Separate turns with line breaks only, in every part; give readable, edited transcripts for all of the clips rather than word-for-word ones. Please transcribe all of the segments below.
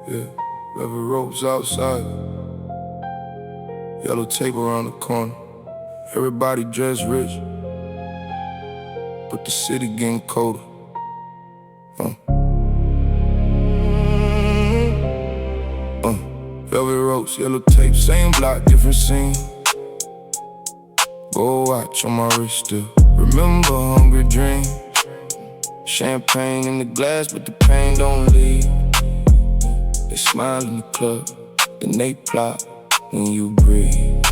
Yeah, rubber ropes outside, yellow tape around the corner. Everybody dressed rich, but the city getting colder. Velvet ropes, yellow tape, same block, different scene. Gold watch on my wrist still. Remember hungry dreams. Champagne in the glass, but the pain don't leave. They smile in the club, then they plot when you breathe.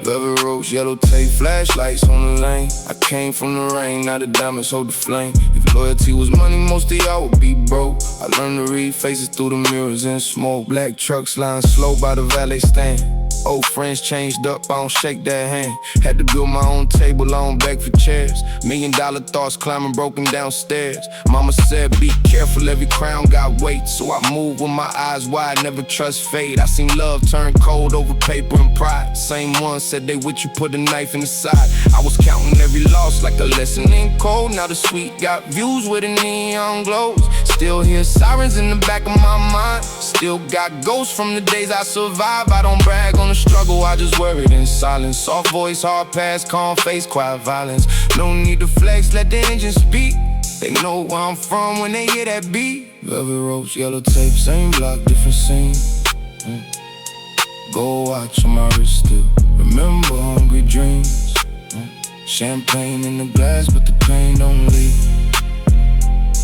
Velvet ropes, yellow tape, flashlights on the lane. I came from the rain, now the diamonds hold the flame. If loyalty was money, most of y'all would be broke. I learned to read faces through the mirrors and smoke. Black trucks lying slow by the valet stand. Old friends changed up, I don't shake that hand. Had to build my own table, I don't beg for chairs. $1,000,000 thoughts climbing broken downstairs. Mama said be careful, every crown got weight. So I move with my eyes wide, never trust fate. I seen love turn cold over paper and pride. Same one said they with you, put a knife in the side. I was counting every loss like a lesson in code. Now the suite got views with the neon glows. Still hear sirens in the back of my mind. Still got ghosts from the days I survived. I don't brag on the struggle, I just worried in silence. Soft voice, hard pass, calm face, quiet violence. No need to flex, let the engine speak. They know where I'm from when they hear that beat. Velvet ropes, yellow tape, same block, different scene. Gold watch on my wrist still. Remember hungry dreams. Champagne in the glass, but the pain don't leave.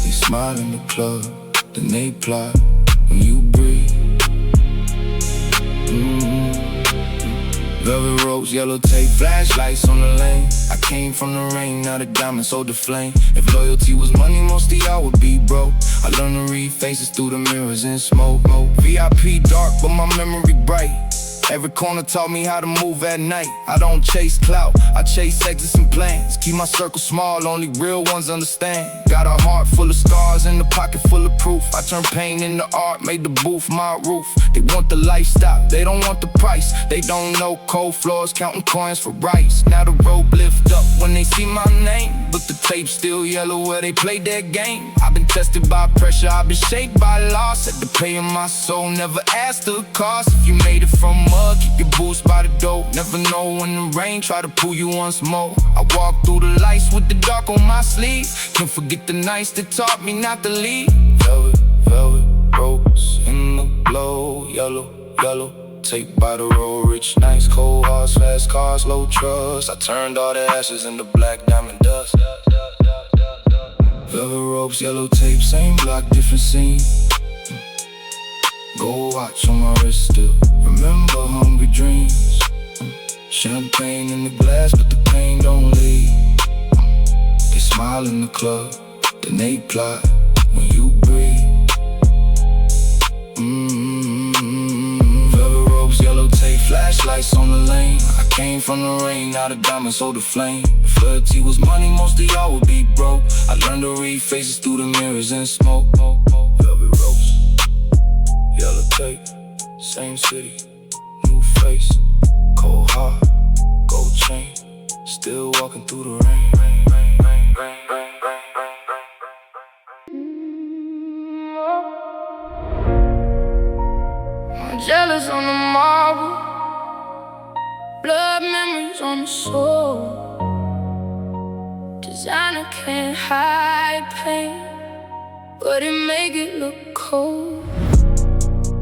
They smile in the club, then they plot when you breathe. Velvet ropes, yellow tape, flashlights on the lane. I came from the rain, now the diamonds hold the flame. If loyalty was money, most of y'all would be broke. I learned to read faces through the mirrors and smoke. VIP dark, but my memory bright. Every corner taught me how to move at night. I don't chase clout, I chase exits and plans. Keep my circle small, only real ones understand. Got a heart full of scars and a pocket full of proof. I turned pain into art, made the booth my roof. They want the lifestyle, they don't want the price. They don't know cold floors, counting coins for rice. Now the rope lift up when they see my name, but the tape's still yellow where they played their game. I've been tested by pressure, I've been shaped by loss. Had to pay in my soul, never asked the cost. If you made it from mud, keep your boots by the door. Never know when the rain try to pull you once more. I walk through the lights with the dark on my sleeve. Can't forget the nights that taught me not to leave. Velvet ropes in the glow. Yellow tape by the road. Rich nights, cold hearts, fast cars, low trust. I turned all the ashes into black diamond dust. Velvet ropes, yellow tape, same block, different scene. Gold watch on my wrist still. Remember hungry dreams. Champagne in the glass, but the pain don't leave. They smile in the club, then they plot when you breathe. Velvet ropes, yellow tape, flashlights on the lane. I came from the rain, now the diamonds hold the flame. If loyalty was money, most of y'all would be broke. I learned to read faces through the mirrors and smoke. Velvet ropes, yellow tape, same city, new face, cold heart, gold chain, still walking through the rain.
I'm jealous on the marble, blood memories on the soul. Designer can't hide pain, but it make it look cold.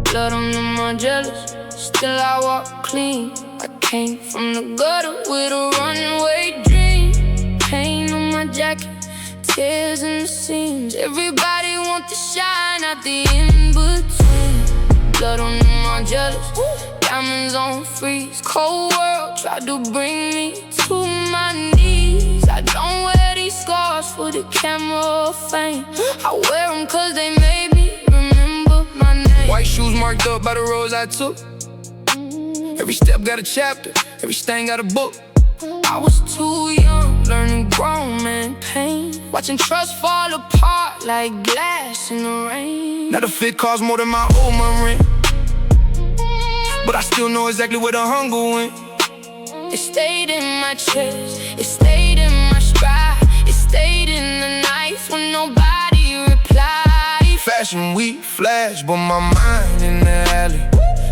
Blood on them, I'm jealous, still I walk clean. I came from the gutter with a runaway dream. Pain on my jacket, tears in the seams. Everybody want to shine at the in-between. Blood on them, I'm jealous, diamonds on freeze. Cold world tried to bring me to my knees. I don't wear these scars for the camera or fame. I wear them cause they made me remember my name.
White shoes marked up by the roads I took. Every step got a chapter, every stain got a book.
I was too young, learning grown man pain. Watching trust fall apart like glass in the rain.
Now the fit costs more than my old month rent, but I still know exactly where the hunger went.
It stayed in my chest, it stayed in my stride. It stayed in the nights when nobody replied.
crash and we flash, but my mind in the alley,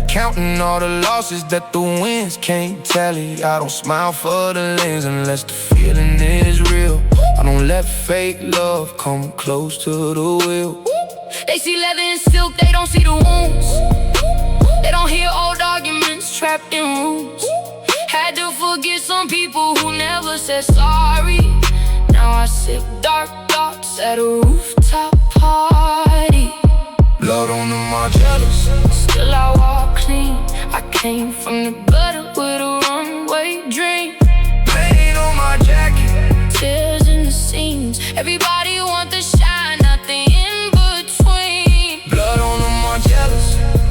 counting all the losses that the wins can't tally. I don't smile for the lens unless the feeling is real. I don't let fake love come close to the wheel.
They see leather and silk, they don't see the wounds. They don't hear old arguments trapped in rooms. Had to forget some people who never said sorry. Now I sip dark thoughts at a rooftop party.
Blood on the Margielas,
still I walk clean. I came from the gutter with a runway dream.
paint on my jacket,
Tears in the seams. Everybody want the shine, nothing in between.
blood on the Margielas.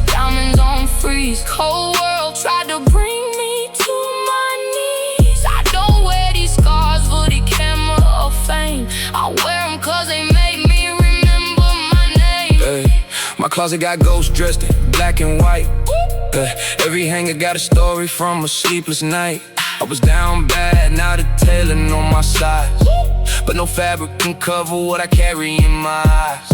Diamonds on freeze. Cold world tried to bring me to my knees. I don't wear these scars for the camera or fame. I wear them cause they make me remember my name.
Hey, my closet got ghosts dressed in black and white. Every hanger got a story from a sleepless night. I was down bad, now the tailing on my side, but no fabric can cover what I carry in my eyes.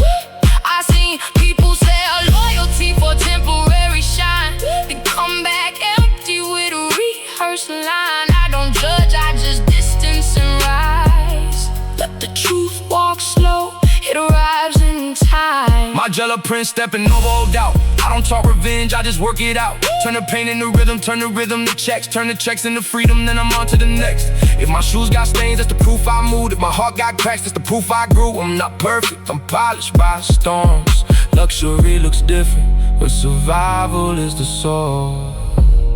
I seen people sell loyalty for temporary shine, then come back empty with a rehearsed line. I don't judge, I just distance and rise. Let the truth walk slow, it arrives in time.
Margiela Prince stepping over all doubt. I don't talk revenge, I just work it out. Turn the pain into rhythm, turn the rhythm to checks. Turn the checks into freedom, then I'm on to the next. If my shoes got stains, that's the proof I moved. If my heart got cracks, that's the proof I grew. I'm not perfect, I'm polished by storms. Luxury looks different, but survival is the soul.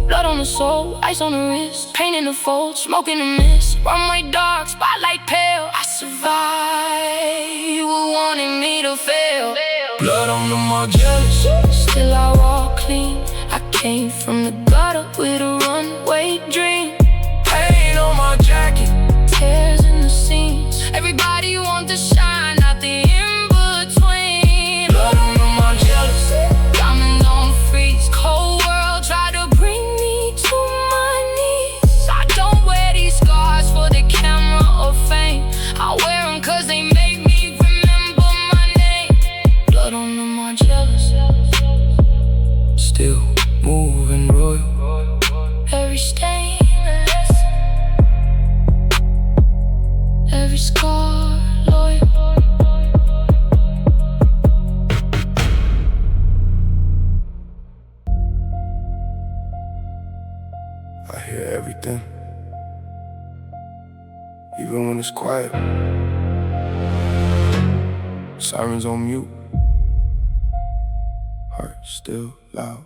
Blood on the soul, ice on the wrist, pain in the fold, smoke in the mist. Runway dark, spotlight pale. I survive, who wanted me to fail.
Blood on the Margielas,
still I walk clean. I came from the gutter with a runway dream.
paint on my jacket,
Tears in the seams. Everybody want the shine, not the in between.
blood on the Margielas.
Diamonds on freeze. Cold world try to bring me to my knees. I don't wear these scars for the camera or fame. I wear them cause they make me remember my name. Blood on the Margielas,
Still moving royal.
every stain a lesson, every scar loyal.
I hear everything, even when it's quiet. Sirens on mute, heart still loud.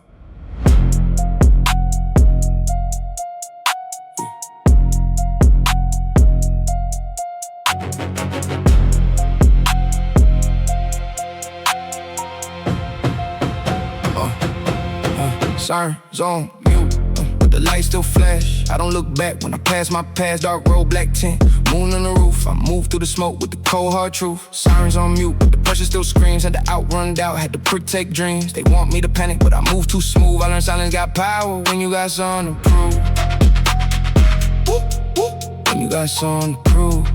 Sirens on mute, but the lights still flash. I don't look back when I pass my past. Dark road, black tint, moon on the roof. I move through the smoke with the cold hard truth. Sirens on mute, but the pressure still screams. Had to outrun doubt, had to protect dreams. They want me to panic, but I move too smooth. I learned silence got power when you got something to prove. When you got something to prove.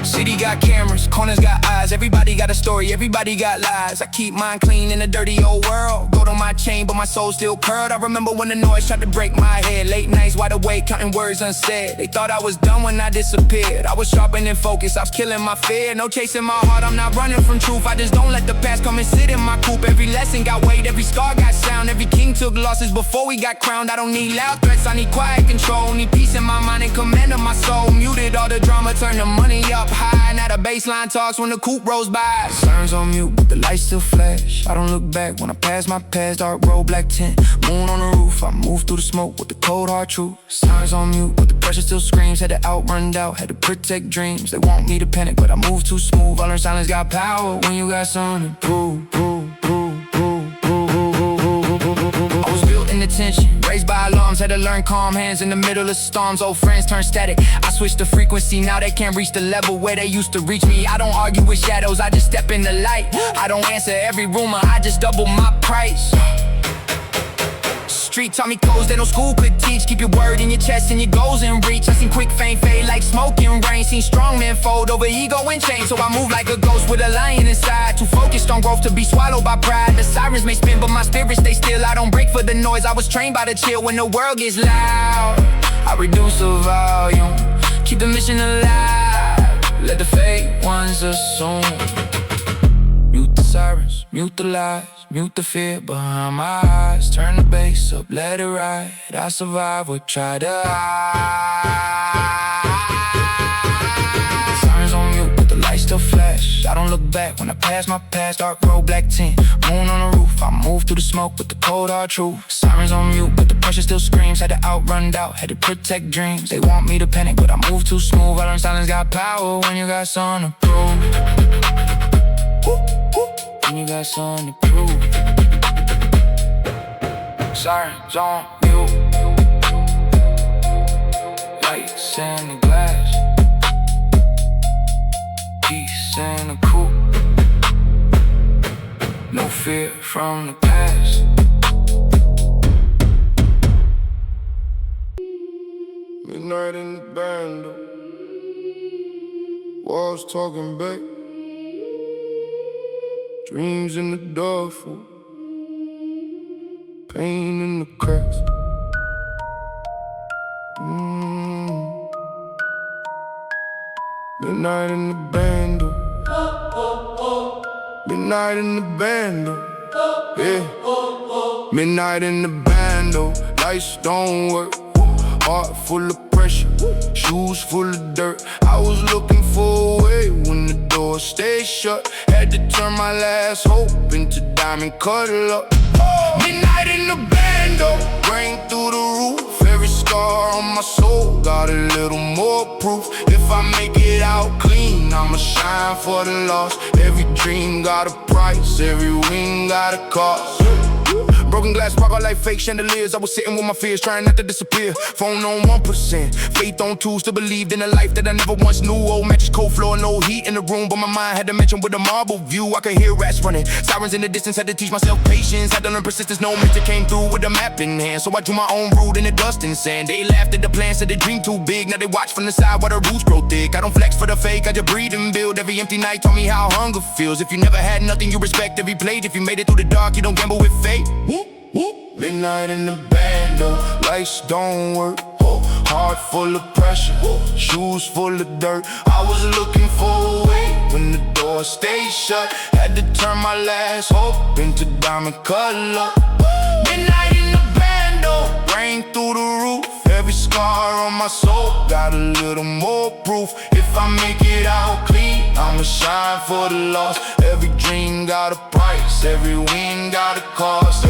City got cameras, corners got eyes. Everybody got a story, everybody got lies. I keep mine clean in a dirty old world. Gold on my chain, but my soul still curled. I remember when the noise tried to break my head. Late nights, wide awake, counting words unsaid. They thought I was done when I disappeared. I was sharpening focus, I was killing my fear. No chasing my heart, I'm not running from truth. I just don't let the past come and sit in my coop. Every lesson got weight, every scar got sound. Every king took losses before we got crowned. I don't need loud threats, I need quiet control. Need peace in my mind and command of my soul. Muted all the drama, turn the money up high. Now the baseline talks when the coupe rolls by. Sirens on mute, but the lights still flash. I don't look back when I pass my past. Dark road, black tint, moon on the roof. I move through the smoke with the cold hard truth. Sirens on mute, but the pressure still screams. Had to outrun doubt, had to protect dreams. They want me to panic, but I move too smooth. I learned silence got power when you got something to prove. I was built in attention, raised by alarms. Had to learn calm hands in the middle of storms. Old friends turn static, I switched the frequency. Now they can't reach the level where they used to reach me. I don't argue with shadows, I just step in the light. I don't answer every rumor, I just double my price.
street taught me codes that no school could teach. Keep your word in your chest and your goals in reach. I seen quick fame fade like smoke and rain. Seen strong men fold over ego and change. So I move like a ghost with a lion inside. Too focused on growth to be swallowed by pride. The sirens may spin but my spirit stay still. I don't break for the noise, I was trained by the chill. When the world gets loud, I reduce the volume, keep the mission alive, let the fake ones assume. Mute the sirens, mute the lies, mute the fear behind my eyes. Turn the bass up, let it ride. I survive or try to hide. Sirens on mute, but the lights still flash. I don't look back when I pass my past. Dark road, black tint, moon on the roof. I move through the smoke with the cold hard truth. Sirens on mute, but the pressure still screams. Had to outrun doubt, had to protect dreams. They want me to panic, but I move too smooth. I learned silence got power when you got something to prove. When you got something to prove. Sirens on mute, lights in the glass, peace in the cool. No fear from the past.
Midnight in the bando, walls talking back, dreams in the duffel, pain in the cracks. Midnight in the bando, midnight in the bando, yeah. Midnight in the bando, lights don't work, heart full of pressure, shoes full of dirt. I was looking for a way when the door stayed shut. Had to turn my last hope into diamond cuddle up. Midnight in the bando, rain through the roof. Every scar on my soul got a little more proof. If I make it out clean, I'ma shine for the loss. Every dream got a price, every wing got a cost. Broken glass sparkle like fake chandeliers. I was sitting with my fears, trying not to disappear. Phone on 1%, faith on 2, still believed in a life that I never once knew. Old mattress, cold floor, no heat in the room, but my mind had a mansion with a marble view. I could hear rats running, sirens in the distance. Had to teach myself patience, had to learn persistence. No mentor came through with a map in hand, so I drew my own route in the dust and sand. They laughed at the plan, said the dream too big. Now they watch from the side while the roots grow thick. I don't flex for the fake, I just breathe and build. Every empty night taught me how hunger feels. If you never had nothing, you respect every blade. If you made it through the dark, you don't gamble with fate. Midnight in the bando, lights don't work, heart full of pressure, shoes full of dirt. I was looking for a way when the door stayed shut. Had to turn my last hope into diamond color. Midnight in the bando, rain through the roof. Every scar on my soul got a little more proof. If I make it out clean, I'ma shine for the loss. Every dream got a price, every win got a cost.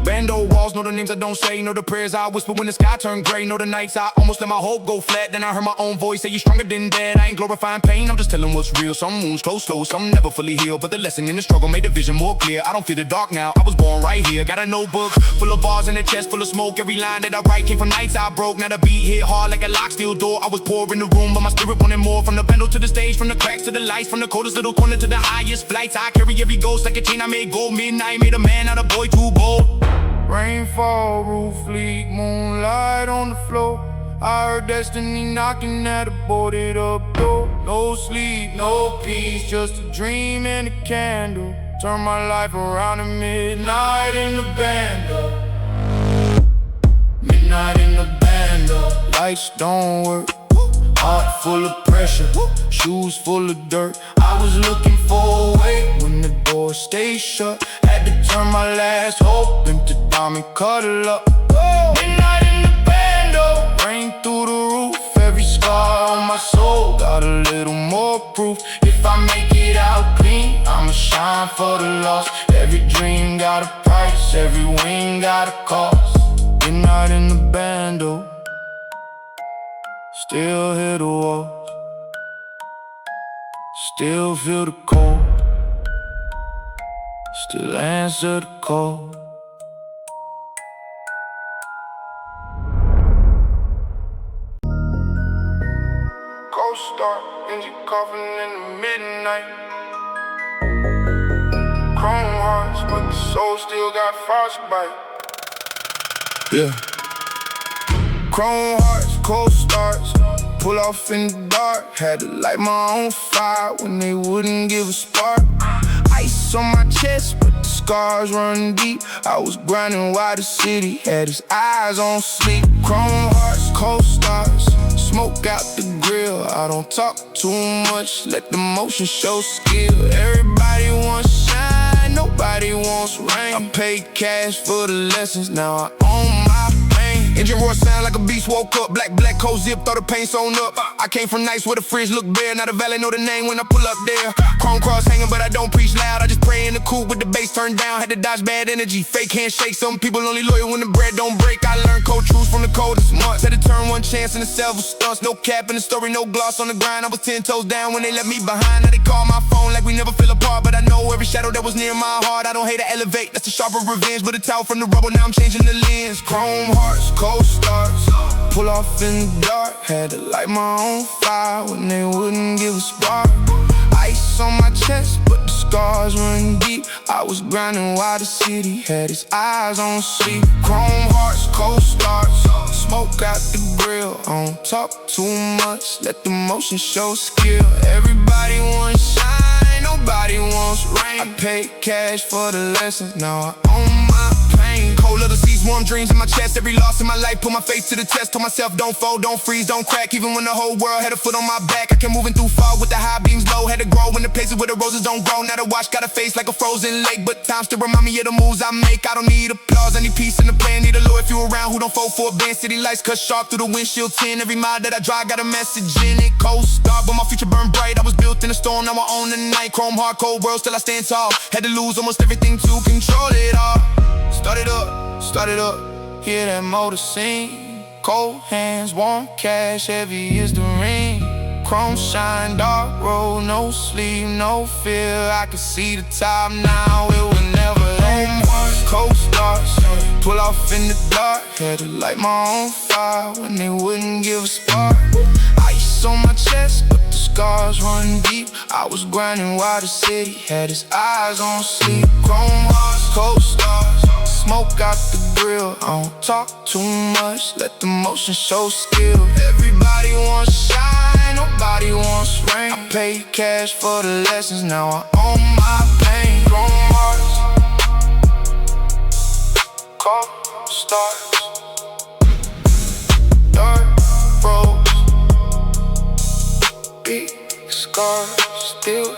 Bando walls, know the names I don't say, know the prayers I whisper when the sky turned gray, know the nights I almost let my hope go flat. Then I heard my own voice say you're stronger than dead. I ain't glorifying pain, I'm just telling what's real. Some wounds close, some never fully healed, but the lesson in the struggle made the vision more clear. I don't fear the dark now, I was born right here. Got a notebook full of bars and a chest full of smoke. Every line that I write came from nights I broke. Now the beat hit hard like a lock, steel door. I was poor in the room, but my spirit wanted more. From the bando to the stage, from the cracks to the lights, from the coldest little corner to the highest flights. I carry every ghost like a chain I made gold. Midnight made a man out of boy too bold. Rainfall, roof leak, moonlight on the floor. I heard destiny knocking at a boarded up door. No sleep, no peace, just a dream and a candle. Turn my life around at midnight in the bando. Midnight in the bando, lights don't work, heart full of pressure, shoes full of dirt. I was looking for a way when the door stayed shut. Had to turn my last hope into diamond cuddle up. Midnight in the bando, rain through the roof. Every scar on my soul got a little more proof. If I make it out clean, I'ma shine for the loss. Every dream got a price, every win got a cost. Midnight in the bando, still hear the walls, still feel the cold, still answer the call. Cold start, engine coughing in the midnight. Chrome hearts, but the soul still got frostbite. Yeah. Chrome hearts, cold stars, pull off in the dark. Had to light my own fire when they wouldn't give a spark. Ice on my chest, but the scars run deep. I was grinding while the city had his eyes on sleep. Chrome hearts, cold stars, smoke out the grill. I don't talk too much, let the motion show skill. Everybody wants shine, nobody wants rain. I paid cash for the lessons, now I own my pain. Engine roar sound like a beast woke up. Black coat zip, throw the paint sewn up. I came from nights where the fridge looked bare. Now the valley know the name when I pull up there. Chrome cross hanging, but I don't preach loud. I just pray in the coupe with the bass turned down. Had to dodge bad energy, fake handshake. Some people only loyal when the bread don't break. I learned cold truths from the coldest months. Had to turn one chance into several stunts. No cap in the story, no gloss on the grind. I was 10 toes down when they left me behind. Now they call my phone like we never fell apart. But I know every shadow that was near my heart. I don't hate to elevate, that's a sharper revenge. But a towel from the rubble, now I'm changing the lens. Chrome hearts, cold stars, pull off in the dark. Had to light my own fire when they wouldn't give a spark. Ice on my chest, but the scars run deep. I was grinding while the city had its eyes on sleep. Chrome hearts, cold stars, smoke out the grill. I don't talk too much, let the motion show skill. Everybody wants shine, nobody wants rain. I paid cash for the lessons, now I own my pain. Cold little seas, warm dreams in my chest. Every loss in my life, put my face to the test. Told myself don't fold, don't freeze, don't crack. Even when the whole world had a foot on my back, I kept moving through fog with the high beams low. Had to grow in the places where the roses don't grow. Now the watch got a face like a frozen lake, but time still remind me of the moves I make. I don't need applause, I need peace in the plan. Need a low if you around who don't fold for a band. City lights cut sharp through the windshield tint. Every mile that I drive got a message in it. Cold start, but my future burn bright. I was built in a storm, now I own the night. Chrome heart, cold world, still I stand tall. Had to lose almost everything to control it all. Started up, hear that motor sing. Cold hands, warm cash, heavy is the ring. Chrome shine, dark road, no sleep, no fear. I can see the top now, it will never end. Cold stars, pull off in the dark. Had to light my own fire when they wouldn't give a spark. Ice on my chest, but the scars run deep. I was grinding while the city had its eyes on sleep. Chrome hearts, cold stars, smoke out the grill. I don't talk too much, let the motion show skill. Everybody wants shine, nobody wants rain. I paid cash for the lessons, now I own my pain. Chrome hearts, cold stars, dark roads, big scars, still